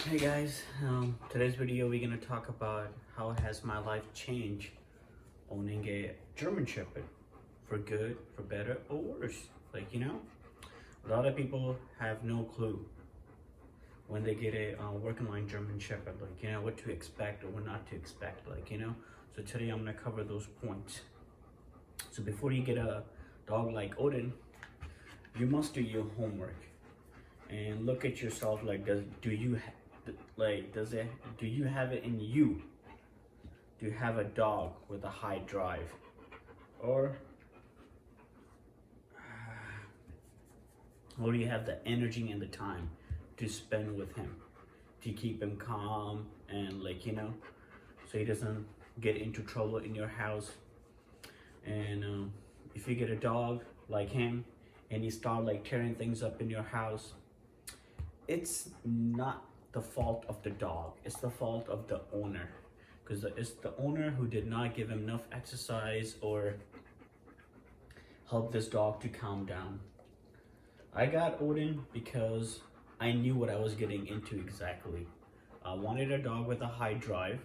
Hey guys, today's video we're gonna talk about how has my life changed owning a German Shepherd, for good, for better, or worse. A lot of people have no clue when they get a working line German Shepherd, what to expect or what not to expect, So today I'm gonna cover those points. So before you get a dog like Odin, you must do your homework and look at yourself. Do you have it in you to have a dog with a high drive, or do you have the energy and the time to spend with him, to keep him calm and so he doesn't get into trouble in your house? And if you get a dog like him and he start tearing things up in your house, it's not the fault of the dog, it's the fault of the owner, because it's the owner who did not give him enough exercise or help this dog to calm down. I got Odin because I knew what I was getting into exactly. I wanted a dog with a high drive.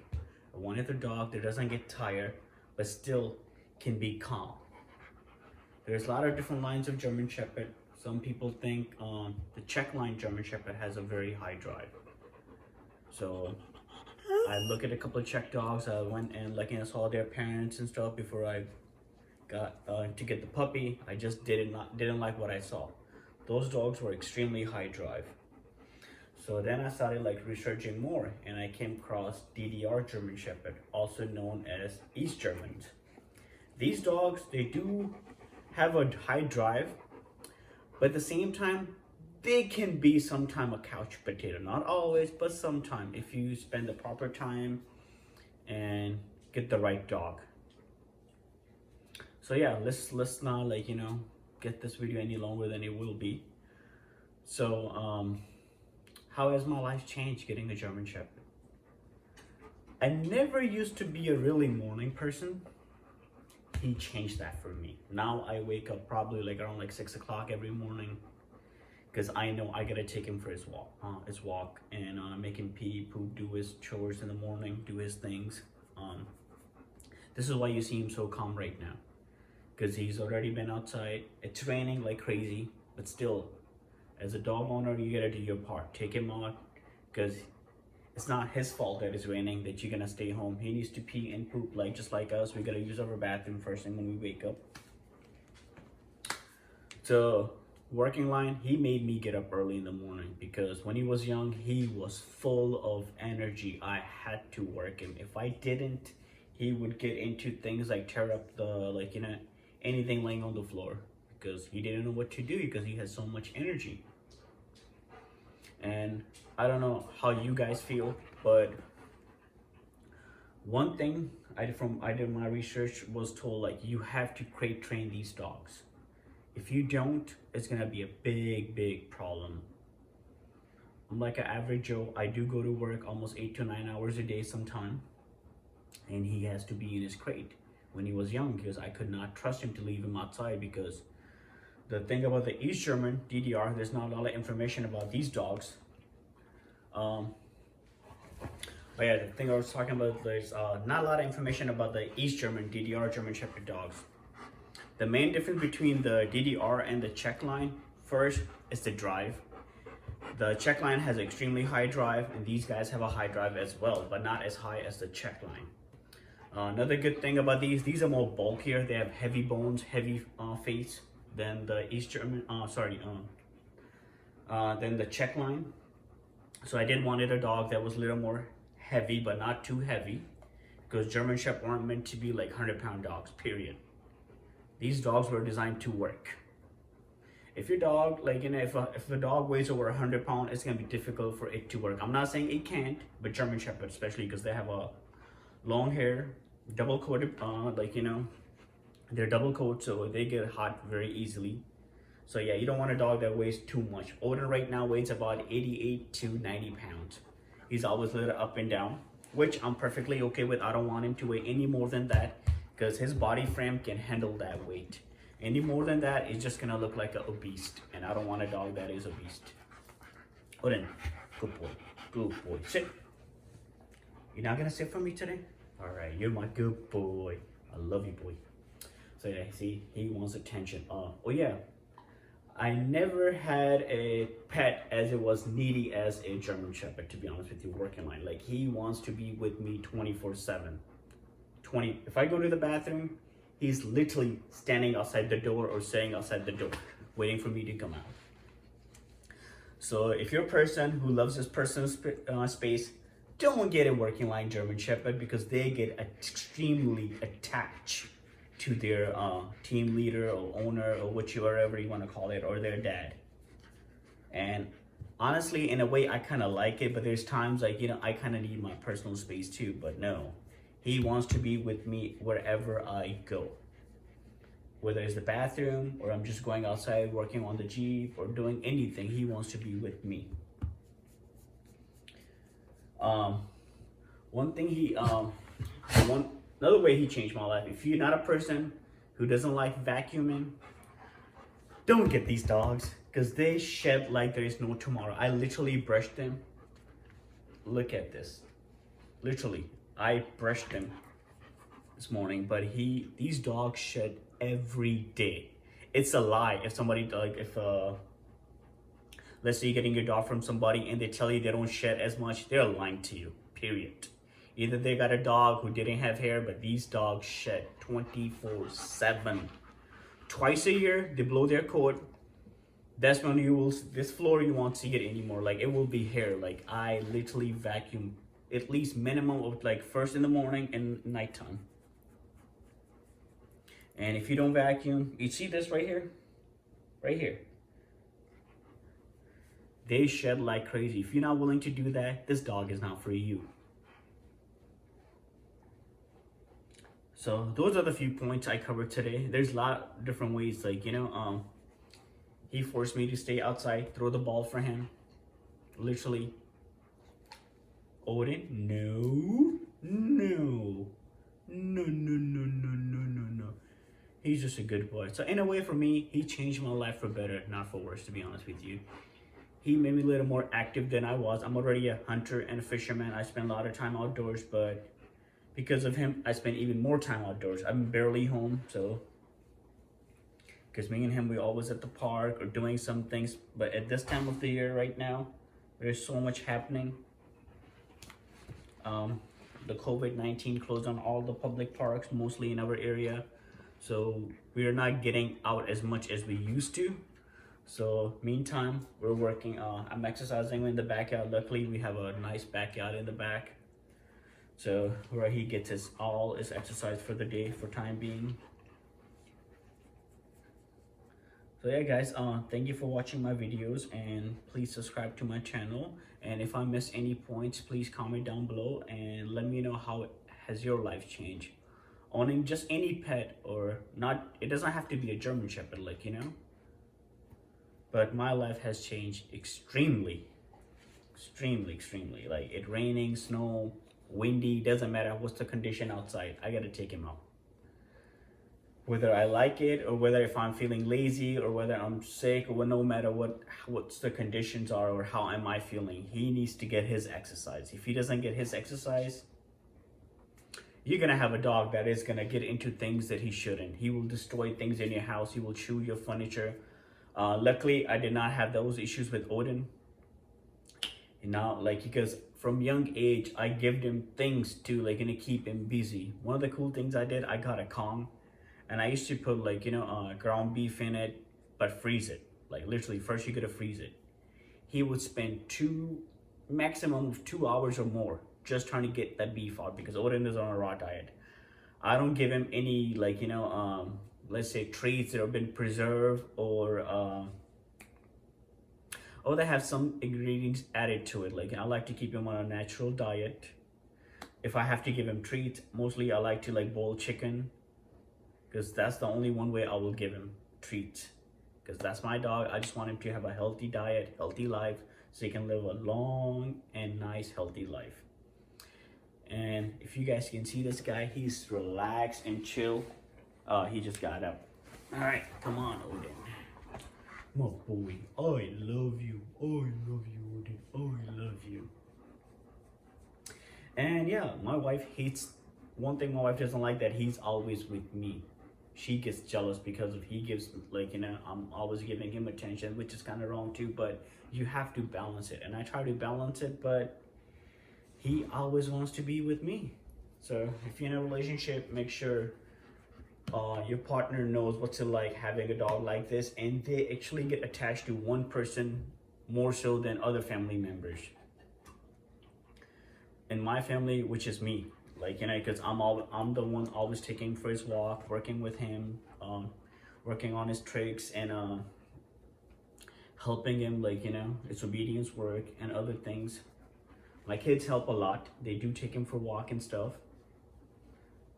I wanted a dog that doesn't get tired but still can be calm. There's a lot of different lines of German Shepherd. Some people think the Czech line German Shepherd has a very high drive. So I look at a couple of Czech dogs. I went and saw their parents and stuff before I got to get the puppy. I just didn't like what I saw. Those dogs were extremely high drive. So then I started researching more, and I came across DDR German Shepherd, also known as East Germans. These dogs, they do have a high drive, but at the same time, they can be sometime a couch potato. Not always, but sometime, if you spend the proper time and get the right dog. So yeah, let's not get this video any longer than it will be. So how has my life changed getting a German Shepherd? I never used to be a really morning person. He changed that for me. Now I wake up probably around 6 o'clock every morning, because I know I gotta take him for his walk, and make him pee, poop, do his chores in the morning, do his things. This is why you see him so calm right now, because he's already been outside. It's raining like crazy, but still, as a dog owner, you gotta do your part. Take him out, because it's not his fault that it's raining, that you're gonna stay home. He needs to pee and poop just like us. We gotta use our bathroom first thing when we wake up. So working line, he made me get up early in the morning, because when he was young, he was full of energy. I had to work him. If I didn't, he would get into things like tear up the anything laying on the floor, because he didn't know what to do, because he has so much energy. And I don't know how you guys feel, but one thing I did my research was told you have to crate train these dogs. If you don't, it's gonna be a big problem. I'm like an average Joe. I do go to work almost 8 to 9 hours a day sometime, and he has to be in his crate. When he was young, because I could not trust him to leave him outside, because the thing about the East German DDR, there's not a lot of information about these dogs. But yeah, the thing I was talking about, there's not a lot of information about the East German DDR German Shepherd dogs. The main difference between the DDR and the Czech line, first, is the drive. The Czech line has extremely high drive, and these guys have a high drive as well, but not as high as the Czech line. Another good thing about these are more bulkier. They have heavy bones, heavy face than the East German, than the Czech line. So I wanted a dog that was a little more heavy, but not too heavy, because German Shepherds aren't meant to be 100-pound dogs, period. These dogs were designed to work. If your dog, if a dog weighs over 100 pounds, it's gonna be difficult for it to work. I'm not saying it can't, but German Shepherds, especially because they have a long hair, double coated, they're double coat, so they get hot very easily. So yeah, you don't want a dog that weighs too much. Odin right now weighs about 88 to 90 pounds. He's always a little up and down, which I'm perfectly okay with. I don't want him to weigh any more than that, because his body frame can handle that weight. Any more than that, it's just gonna look like a beast, and I don't want a dog that is a beast. Odin, good boy. Good boy. Sit. You're not gonna sit for me today? Alright, you're my good boy. I love you, boy. So yeah, see, he wants attention. Oh yeah. I never had a pet as it was needy as a German Shepherd, to be honest with you, working line. Like, he wants to be with me 24/7. If I go to the bathroom, he's literally standing outside the door or sitting outside the door, waiting for me to come out. So if you're a person who loves his personal space, don't get a working line German Shepherd, because they get extremely attached to their team leader or owner or whatever you want to call it, or their dad. And honestly, in a way, I kind of like it, but there's times like, I kind of need my personal space too. But no, he wants to be with me wherever I go. Whether it's the bathroom or I'm just going outside working on the Jeep or doing anything, he wants to be with me. Another way he changed my life. If you're not a person who doesn't like vacuuming, don't get these dogs, because they shed like there is no tomorrow. I literally brushed them. Look at this. Literally, I brushed them this morning, but these dogs shed every day. It's a lie. If somebody let's say you're getting your dog from somebody and they tell you they don't shed as much, they're lying to you, period. Either they got a dog who didn't have hair, but these dogs shed 24/7. Twice a year, they blow their coat. That's when this floor you won't see it anymore. Like, it will be hair. Like, I literally vacuum at least minimum of like first in the morning and nighttime. And if you don't vacuum, you see this right here? Right here. They shed like crazy. If you're not willing to do that, this dog is not for you. So those are the few points I covered today. There's a lot of different ways, like, he forced me to stay outside, throw the ball for him. Literally. Odin, no. He's just a good boy. So in a way, for me, he changed my life for better, not for worse, to be honest with you. He made me a little more active than I was. I'm already a hunter and a fisherman. I spend a lot of time outdoors, but because of him, I spend even more time outdoors. I'm barely home, so because me and him, we're always at the park or doing some things. But at this time of the year right now, there's so much happening. The COVID-19 closed on all the public parks, mostly in our area. So we're not getting out as much as we used to. So meantime, we're working, I'm exercising in the backyard. Luckily, we have a nice backyard in the back. So where he gets his exercise for the day, for time being. So yeah, guys, thank you for watching my videos, and please subscribe to my channel. And if I miss any points, please comment down below and let me know how has your life changed. Owning just any pet, or not, it doesn't have to be a German Shepherd, like, but my life has changed extremely. Like, it raining, snow, windy, doesn't matter what's the condition outside, I gotta take him out. Whether I like it, or whether if I'm feeling lazy, or whether I'm sick, or no matter what's the conditions are, or how am I feeling, he needs to get his exercise. If he doesn't get his exercise, you're gonna have a dog that is gonna get into things that he shouldn't. He will destroy things in your house. He will chew your furniture. Luckily, I did not have those issues with Odin. Because from young age, I gave him things to keep him busy. One of the cool things I did, I got a Kong, and I used to put ground beef in it, but freeze it. Like, literally, first you gotta freeze it. He would spend maximum of 2 hours or more just trying to get that beef out, because Odin is on a raw diet. I don't give him any let's say treats that have been preserved, or they have some ingredients added to it. I like to keep him on a natural diet. If I have to give him treats, mostly I like to boil chicken, because that's the only one way I will give him treats, because that's my dog. I just want him to have a healthy diet, healthy life, so he can live a long and nice, healthy life. And if you guys can see this guy, he's relaxed and chill. He just got up. All right, come on, Odin. My boy, I love you. I love you, Odin. I love you. And yeah, my wife hates, one thing my wife doesn't like, that he's always with me. She gets jealous because of he gives, like, I'm always giving him attention, which is kind of wrong too, but you have to balance it. And I try to balance it, but he always wants to be with me. So if you're in a relationship, make sure your partner knows what's it like having a dog like this, and they actually get attached to one person more so than other family members. In my family, which is me, like, because I'm the one always taking for his walk, working with him, working on his tricks, and helping him, like, his obedience work and other things. My kids help a lot. They do take him for walk and stuff,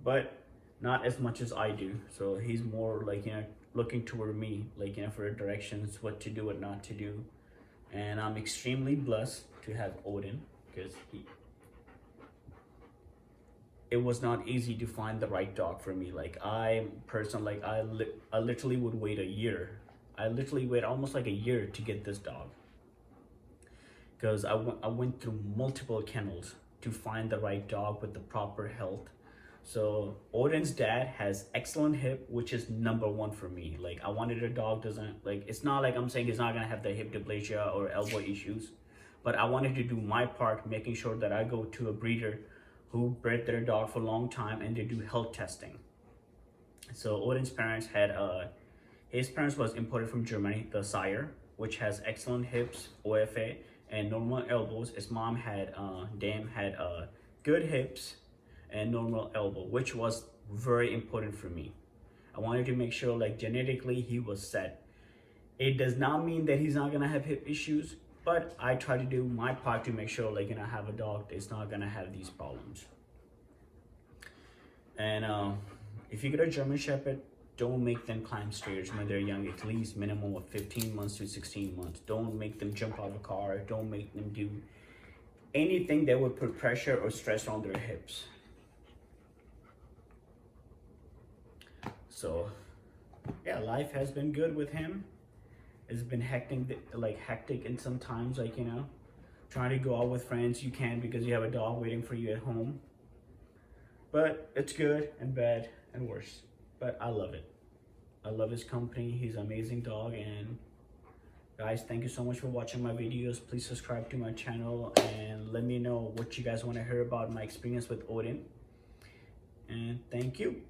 but not as much as I do. So he's more like, looking toward me, like, for directions, what to do, what not to do. And I'm extremely blessed to have Odin, because it was not easy to find the right dog for me. Like, I literally would wait a year. I literally wait almost like a year to get this dog, because I went through multiple kennels to find the right dog with the proper health. So Odin's dad has excellent hip, which is number one for me. Like, I wanted a dog doesn't, like, it's not like I'm saying he's not gonna have the hip dysplasia or elbow issues, but I wanted to do my part, making sure that I go to a breeder who bred their dog for a long time and they do health testing. So Odin's parents had his parents was imported from Germany, the sire, which has excellent hips, OFA, and normal elbows. His mom had Dame had good hips and normal elbow, which was very important for me. I wanted to make sure, like, genetically he was set. It does not mean that he's not gonna have hip issues, but I try to do my part to make sure, like, have a dog that's not gonna have these problems. And if you get a German Shepherd, don't make them climb stairs when they're young, at least minimum of 15 months to 16 months. Don't make them jump out of a car. Don't make them do anything that would put pressure or stress on their hips. So yeah, life has been good with him. It's been hectic in some times, like, trying to go out with friends, you can, because you have a dog waiting for you at home. But it's good and bad and worse, but I love it. I love his company. He's an amazing dog. And guys, thank you so much for watching my videos. Please subscribe to my channel and let me know what you guys want to hear about my experience with Odin. And thank you.